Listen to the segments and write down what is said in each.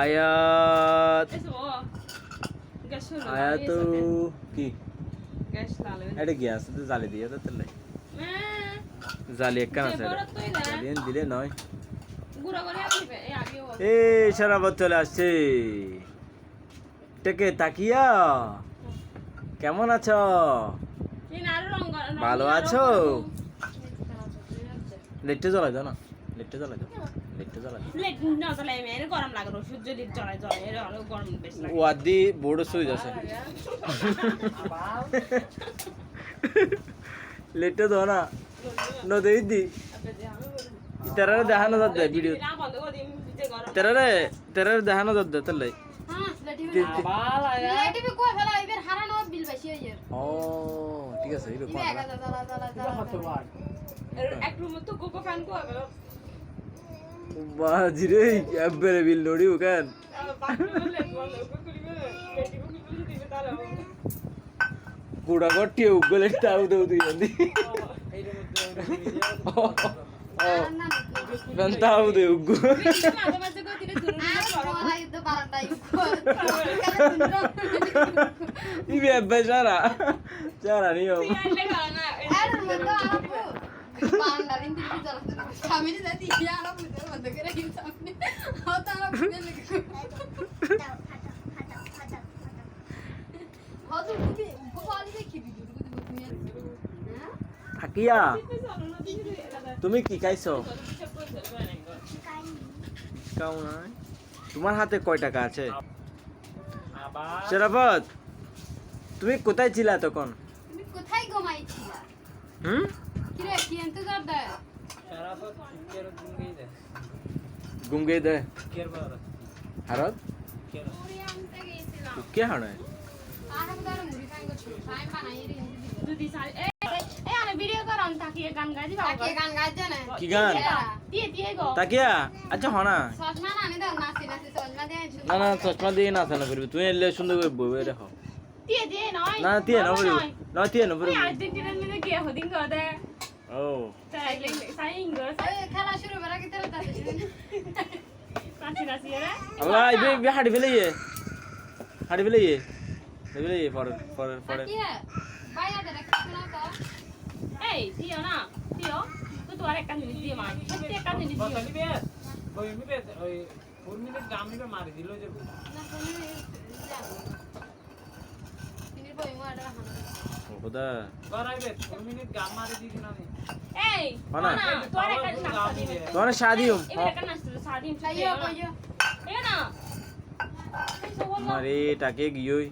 আয়াত আয়াত কি এটা গ্যাস তো জ্বালি দিয়ে তো তেলে জ্বালি একখান আছে জ্বালিয়ে দিলে নয় এই শরাবত চলে আসছে টেকে তাকিয়া কেমন আছো ভালো আছো লেটে জ্বলাই দাও না লেটে জ্বলাই দাও লেটে জ্বলাই লেট না জ্বলাই মেরে গরম লাগে সূর্য লিট জ্বলাই জ্বলাই এর আলো গরম বেশি লাগে ওয়াদি বড় সুই যাচ্ছে লেটে দাও না নদী দি তেরারে দেখানো যাচ্ছে ভিডিও তেরারে দেখানো যাচ্ছে তাহলে ও ঠিক আছে এই এক রুম তো কোকো ফ্যান কো বাজি রে একবারে বিল নড়ি ওখান কুড়া গটিয়ে উগলে তাও দেও তুই আন্দি তাও দে উগু ইবে বেজারা যারা নিও থাকিয়া তুমি কি খাইছো খাও না তোমার হাতে কয় টাকা আছে শরাবত তুমি কোথায় ছিলা তখন তুমি কোথায় ঘুমাইছিলা কি রে কি ইন্তজার দে শরাবত কের গুম গই দে কের বার হারত কের মুড়ি আনতে গেছিলাম কে হানে আরে বড় মুড়ি খাই গো টাইম বানাই রে দুদি সাল এ আমি ভিডিও করন তাকিয়ে গান গাই দিবা তাকিয়ে গান গাইছে না কি গান দিয়ে দিয়ে গো তাকিয়া আচ্ছা হনা সজমা না আনি দাও নাচি নাচি সজমা দিয়ে না না চশমা দিয়ে নাচা না করবি তুমি এলে সুন্দর করে বই রেখো দিয়ে দিয়ে নয় না দিয়ে না বলি না দিয়ে না বলি ওই আর্জেন্টিনার মিলে গিয়ে হদিন করে ও তাই সাই ইংলিশ ওই খেলা শুরু করা কি তোর তাতে নাচি নাচি রে আল্লাহ বে হাড়ি ফেলে পরে কি রে বাইরে দে রাখছ না তো এই দিও না দিও তো তোর একটা জিনিস দিয়ে মার সত্যি একটা জিনিস দিও ওই মিবে ওই 4 মিনিট গাম নিবে মারি দিল যে না তুমি তিনি বই মারা হানা খোদা করাইবে 4 মিনিট গাম মারি দিবি না এই হনা না তোর একটা নাস্তা দিবে তোমার শাদি হম এবার একটা নাস্তা শাদি খাইও কইও এ না মারে টাকে গিয়োই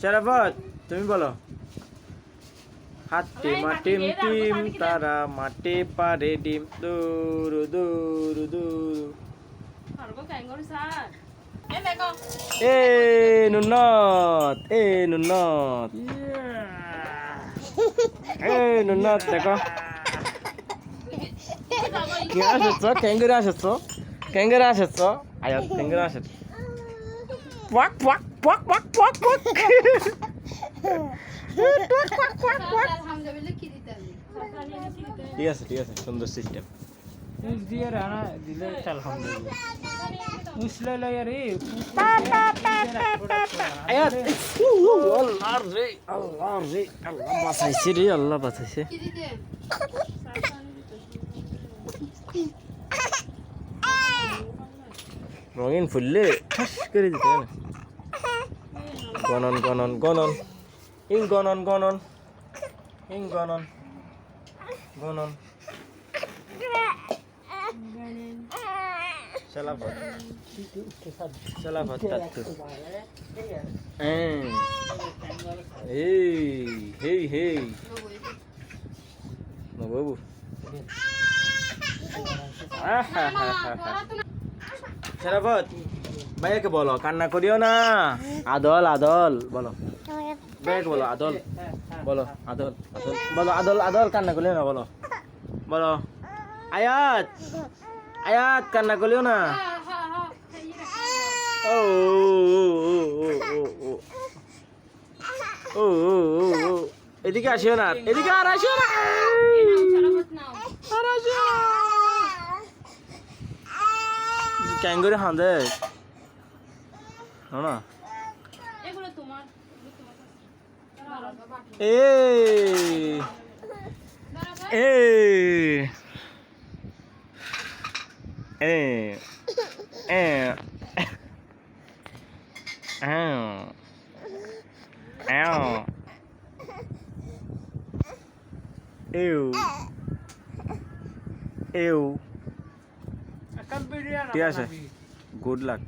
শরাবত তুমি বলো হাতে মাটিম টিম তারা মাঠে পারে ডিম দূর দূর দূর হারগো ক্যাঙ্গারু স্যার এ দেখো এ নুনত দেখো কি আসছো ক্যাঙ্গারু আসছো আয়া ক্যাঙ্গারু আসছো পক পক পক পক পক পক আলহামদুলিল্লাহ কি দিতে আমি ঠিক আছে সুন্দর সিস্টেম উস দিয়ে রানা দিলে আলহামদুলিল্লাহ উসলে লয় রে আয়াত আল্লাহ বাঁচাইছে রে আল্লাহ বাঁচাইছে কি দিতে রঙিন ফুললে ঠাস করে দিতে না গণন গণন গণন ইং গণন গণন ইং গণন গণন সালাফত তাত্তু হেই বাবু শরাবত ভাইয়াকে বলো কান্না করিও না আদল বলো ভাইয়াকে বলো আদল আদল কান্না করিও না বলো আয়াত কান্না করিও না ও এদিকে আসিও না এদিকে আর আসিও না ক্যাঙ্গুরি হাঁদে না এগুলো তোমার এ এ এ এ Ew. Ew. একটা বিরিয়ানি ঠিক আছে গুড লাক